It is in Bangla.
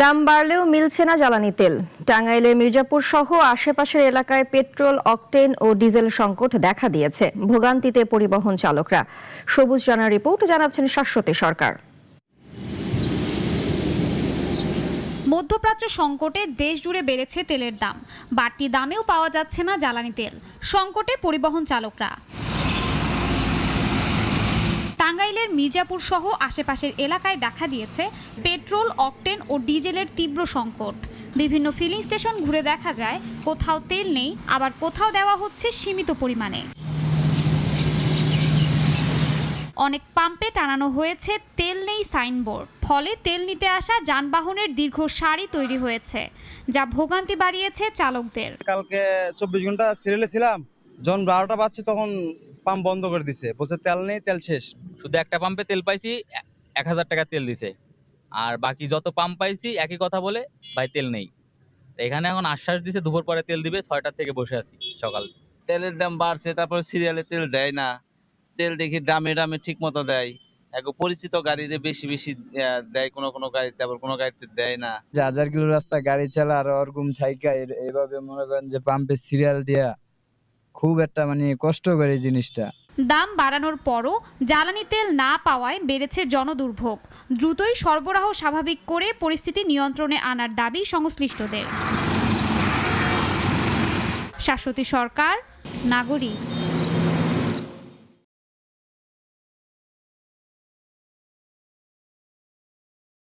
দাম বাড়লেও মিলছে না জ্বালানি তেল। টাঙ্গাইলের মির্জাপুর সহ আশেপাশের এলাকায় পেট্রোল, অকটেন ও ডিজেল সংকট দেখা দিয়েছে। ভোগান্তিতে পরিবহন চালকরা। সবুজ জানার রিপোর্ট, জানাচ্ছেন শাশ্বতী সরকার। মধ্যপ্রাচ্য সংকটে দেশ জুড়ে বেড়েছে তেলের দাম। বাড়তি দামেও পাওয়া যাচ্ছে না জ্বালানি তেল। সংকটে পরিবহন চালকরা। টাঙ্গাইলের মির্জাপুর সহ আশেপাশের এলাকায় দেখা দিয়েছে পেট্রোল, অকটেন ও ডিজেলের তীব্র সংকট। বিভিন্ন ফিলিং স্টেশন ঘুরে দেখা যায় কোথাও তেল নেই, আবার কোথাও দেওয়া হচ্ছে সীমিত পরিমাণে। অনেক পাম্পে টানানো হয়েছে তেল নেই সাইনবোর্ড। ফলে তেল নিতে আসা যানবাহনের দীর্ঘ সারি তৈরি হয়েছে, যা ভোগান্তি বাড়িয়েছে চালকদের। কালকে 24 ঘন্টা সিরিয়ালে ছিলাম, যখন 12টা বাজছে তখন পাম্প বন্ধ করে দিছে, বলছে তেল নেই, তেল শেষ। শুধু একটা পাম্পে তেল পাইছি, 1000 টাকা তেল দিছে। আর বাকি যত পাম্প পাইছি একই কথা বলে, ভাই তেল নেই। এখানে এখন আশ্বাস দিছে দুপুর পরে তেল দিবে, 6টা থেকে বসে আছি সকাল। তেলের দাম বাড়ছে, তারপর সিরিয়ালে তেল দেয় না। তেল দেখি ডামে ঠিক মতো দেয়। এক পরিচিত গাড়িতে বেশি দেয়, কোনো গাড়িতে, আবার কোনো গাড়িতে দেয় না। 1000 কিলো রাস্তা গাড়ি চালা আর ওরকম থাইকা এইভাবে মনে করেন যে পাম্পে সিরিয়াল দেয়া খুব একটা কষ্ট করে জিনিসটা। দাম বাড়ানোর পরও জ্বালানি তেল না পাওয়ায় বেড়েছে জনদুর্ভোগ। দ্রুতই সরবরাহ স্বাভাবিক করে পরিস্থিতি নিয়ন্ত্রণে আনার দাবি সংশ্লিষ্টদের। শাশ্বতী সরকার, নাগরিক।